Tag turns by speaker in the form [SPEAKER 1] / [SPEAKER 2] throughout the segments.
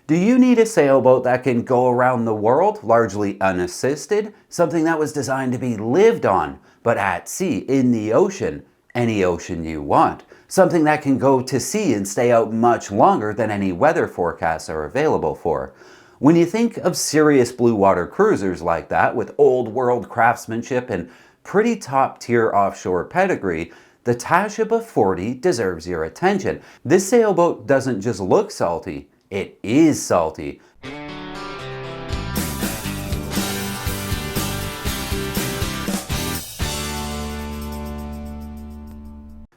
[SPEAKER 1] Do you need a sailboat that can go around the world largely unassisted? Something that was designed to be lived on, but at sea, in the ocean, any ocean you want. Something that can go to sea and stay out much longer than any weather forecasts are available for. When you think of serious blue water cruisers like that, with old world craftsmanship and pretty top tier offshore pedigree, the Tashiba 40 deserves your attention. This sailboat doesn't just look salty, it is salty.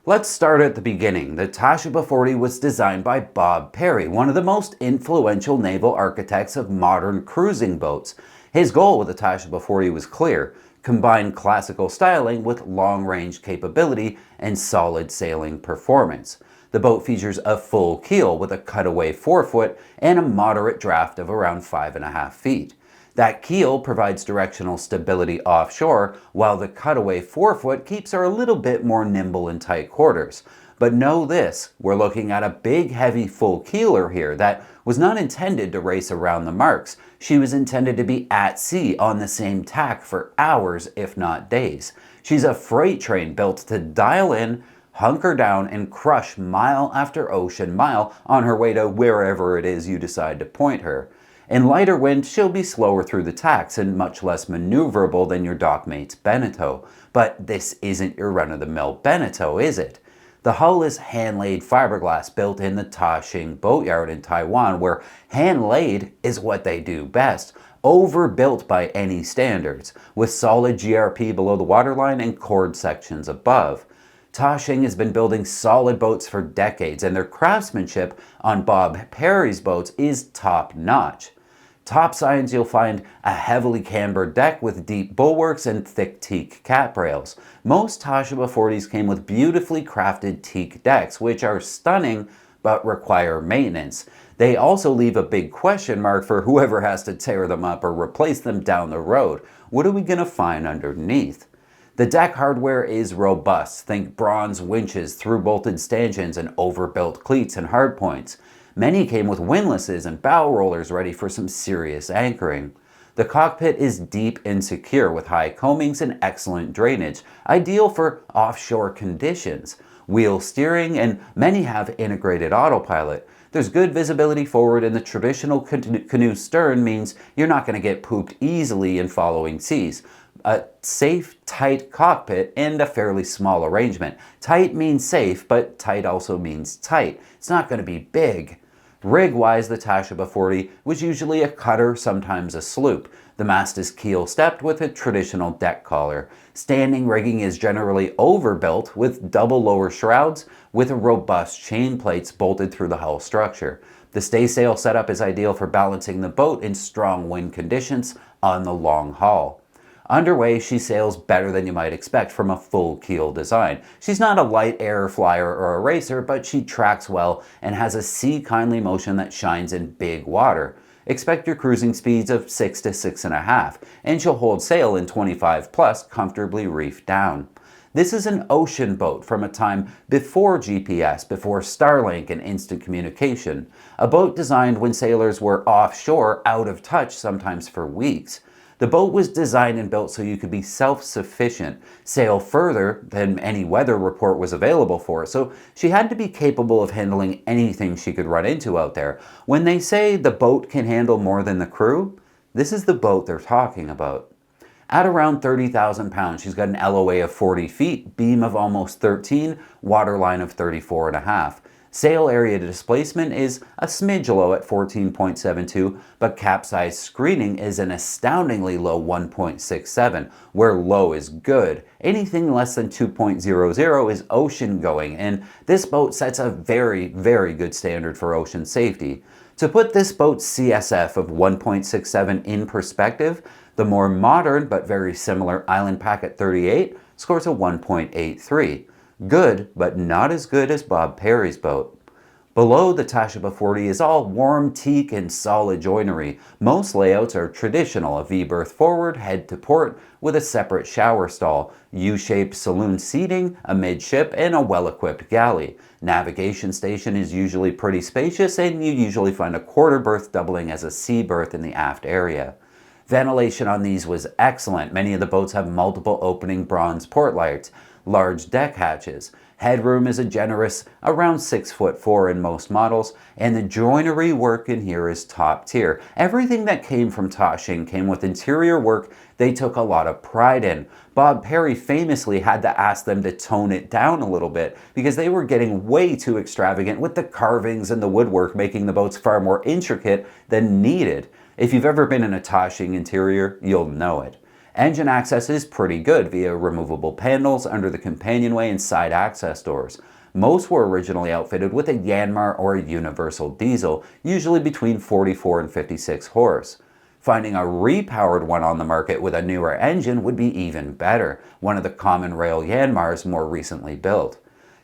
[SPEAKER 1] Let's start at the beginning. The Tashiba 40 was designed by Bob Perry, one of the most influential naval architects of modern cruising boats. His goal with the Tashiba 40 was clear: combine classical styling with long-range capability and solid sailing performance. The boat features a full keel with a cutaway forefoot and a moderate draft of around 5.5 feet. That keel provides directional stability offshore, while the cutaway forefoot keeps her a little bit more nimble in tight quarters. But know this, we're looking at a big heavy full keeler here that was not intended to race around the marks. She was intended to be at sea on the same tack for hours, if not days. She's a freight train built to dial in, hunker down, and crush mile after ocean mile on her way to wherever it is you decide to point her. In lighter wind, she'll be slower through the tacks and much less maneuverable than your dockmate's Beneteau. But this isn't your run-of-the-mill Beneteau, is it? The hull is hand-laid fiberglass built in the Ta Shing boatyard in Taiwan, where hand-laid is what they do best. Overbuilt by any standards, with solid GRP below the waterline and chord sections above. Ta Shing has been building solid boats for decades, and their craftsmanship on Bob Perry's boats is top-notch. Top signs, you'll find a heavily cambered deck with deep bulwarks and thick teak cap rails. Most Tashiba 40s came with beautifully crafted teak decks, which are stunning but require maintenance. They also leave a big question mark for whoever has to tear them up or replace them down the road. What are we going to find underneath? The deck hardware is robust. Think bronze winches, through-bolted stanchions, and overbuilt cleats and hardpoints. Many came with windlasses and bow rollers ready for some serious anchoring. The cockpit is deep and secure with high coamings and excellent drainage, ideal for offshore conditions. Wheel steering, and many have integrated autopilot. There's good visibility forward, and the traditional canoe stern means you're not going to get pooped easily in following seas. A safe, tight cockpit and a fairly small arrangement. Tight means safe, but tight also means tight. It's not going to be big. Rig-wise, the Tashiba 40 was usually a cutter, sometimes a sloop. The mast is keel-stepped with a traditional deck collar. Standing rigging is generally overbuilt with double lower shrouds with robust chain plates bolted through the hull structure. The staysail setup is ideal for balancing the boat in strong wind conditions on the long haul. Underway, she sails better than you might expect from a full keel design. She's not a light air flyer or a racer, but she tracks well and has a sea-kindly motion that shines in big water. Expect your cruising speeds of 6 to 6.5, and she'll hold sail in 25 plus, comfortably reefed down. This is an ocean boat from a time before GPS, before Starlink and instant communication. A boat designed when sailors were offshore, out of touch, sometimes for weeks. The boat was designed and built so you could be self-sufficient, sail further than any weather report was available for, so she had to be capable of handling anything she could run into out there. When they say the boat can handle more than the crew, this is the boat they're talking about. At around 30,000 pounds, she's got an LOA of 40 feet, beam of almost 13, waterline of 34.5. Sail area displacement is a smidge low at 14.72, but capsize screening is an astoundingly low 1.67, where low is good. Anything less than 2.00 is ocean going, and this boat sets a very, very good standard for ocean safety. To put this boat's CSF of 1.67 in perspective, the more modern but very similar Island Packet 38 scores a 1.83. Good, but not as good as Bob Perry's boat. Below, the Tashiba 40 is all warm teak and solid joinery. Most layouts are traditional, a V-berth forward, head to port, with a separate shower stall, U-shaped saloon seating, a midship, and a well-equipped galley. Navigation station is usually pretty spacious, and you usually find a quarter berth doubling as a sea berth in the aft area. Ventilation on these was excellent. Many of the boats have multiple opening bronze port lights, large deck hatches. Headroom is a generous around 6'4" in most models, and the joinery work in here is top tier. Everything that came from Ta Shing came with interior work they took a lot of pride in. Bob Perry famously had to ask them to tone it down a little bit because they were getting way too extravagant with the carvings and the woodwork, making the boats far more intricate than needed. If you've ever been in a Ta Shing interior, you'll know it. Engine access is pretty good via removable panels under the companionway and side access doors. Most were originally outfitted with a Yanmar or a universal diesel, usually between 44 and 56 horse. Finding a repowered one on the market with a newer engine would be even better, one of the common rail Yanmars more recently built.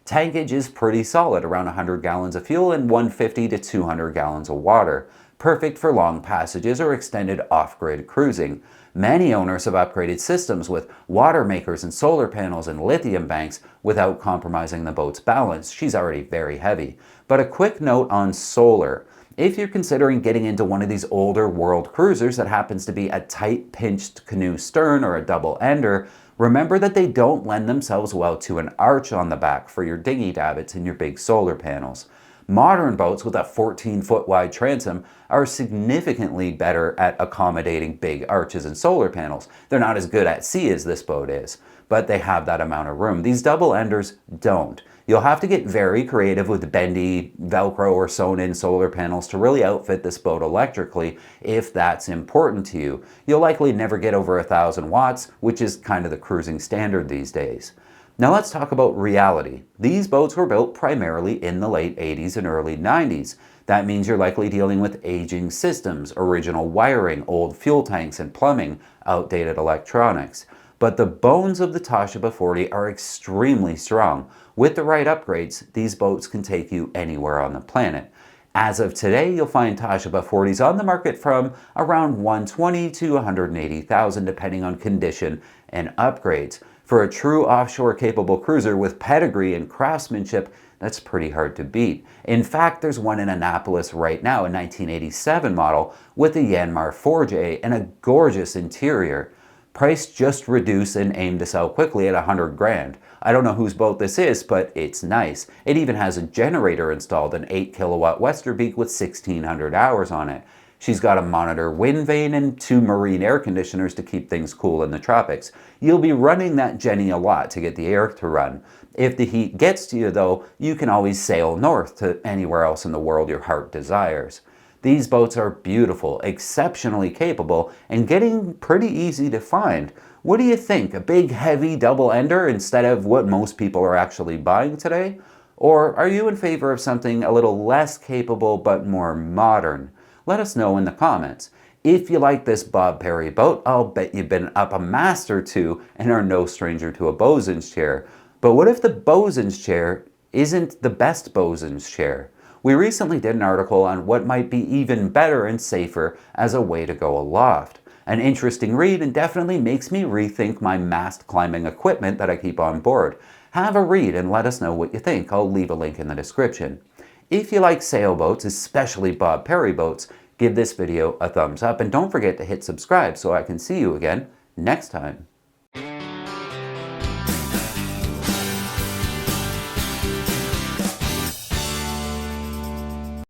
[SPEAKER 1] Tankage is pretty solid, around 100 gallons of fuel and 150 to 200 gallons of water. Perfect for long passages or extended off-grid cruising. Many owners have upgraded systems with water makers and solar panels and lithium banks without compromising the boat's balance. She's already very heavy. But a quick note on solar. If you're considering getting into one of these older world cruisers that happens to be a tight pinched canoe stern or a double ender, remember that they don't lend themselves well to an arch on the back for your dinghy davits and your big solar panels. Modern boats with a 14-foot wide transom are significantly better at accommodating big arches and solar panels. They're not as good at sea as this boat is, but they have that amount of room. These double enders don't. You'll have to get very creative with bendy, Velcro or sewn-in solar panels to really outfit this boat electrically if that's important to you. You'll likely never get over 1,000 watts, which is kind of the cruising standard these days. Now let's talk about reality. These boats were built primarily in the late 80s and early 90s. That means you're likely dealing with aging systems, original wiring, old fuel tanks and plumbing, outdated electronics. But the bones of the Tashiba 40 are extremely strong. With the right upgrades, these boats can take you anywhere on the planet. As of today, you'll find Tashiba 40s on the market from around $120,000 to $180,000 depending on condition and upgrades. For a true offshore-capable cruiser with pedigree and craftsmanship, that's pretty hard to beat. In fact, there's one in Annapolis right now, a 1987 model with a Yanmar 4J and a gorgeous interior. Price just reduced and aimed to sell quickly at 100 grand. I don't know whose boat this is, but it's nice. It even has a generator installed, an 8 kilowatt Westerbeek with 1,600 hours on it. She's got a monitor wind vane and 2 marine air conditioners to keep things cool in the tropics. You'll be running that Jenny a lot to get the air to run. If the heat gets to you though, you can always sail north to anywhere else in the world your heart desires. These boats are beautiful, exceptionally capable, and getting pretty easy to find. What do you think? A big heavy double ender instead of what most people are actually buying today? Or are you in favor of something a little less capable but more modern? Let us know in the comments. If you like this Bob Perry boat, I'll bet you've been up a mast or two and are no stranger to a bosun's chair. But what if the bosun's chair isn't the best bosun's chair? We recently did an article on what might be even better and safer as a way to go aloft. An interesting read and definitely makes me rethink my mast climbing equipment that I keep on board. Have a read and let us know what you think. I'll leave a link in the description. If you like sailboats, especially Bob Perry boats, give this video a thumbs up and don't forget to hit subscribe so I can see you again next time.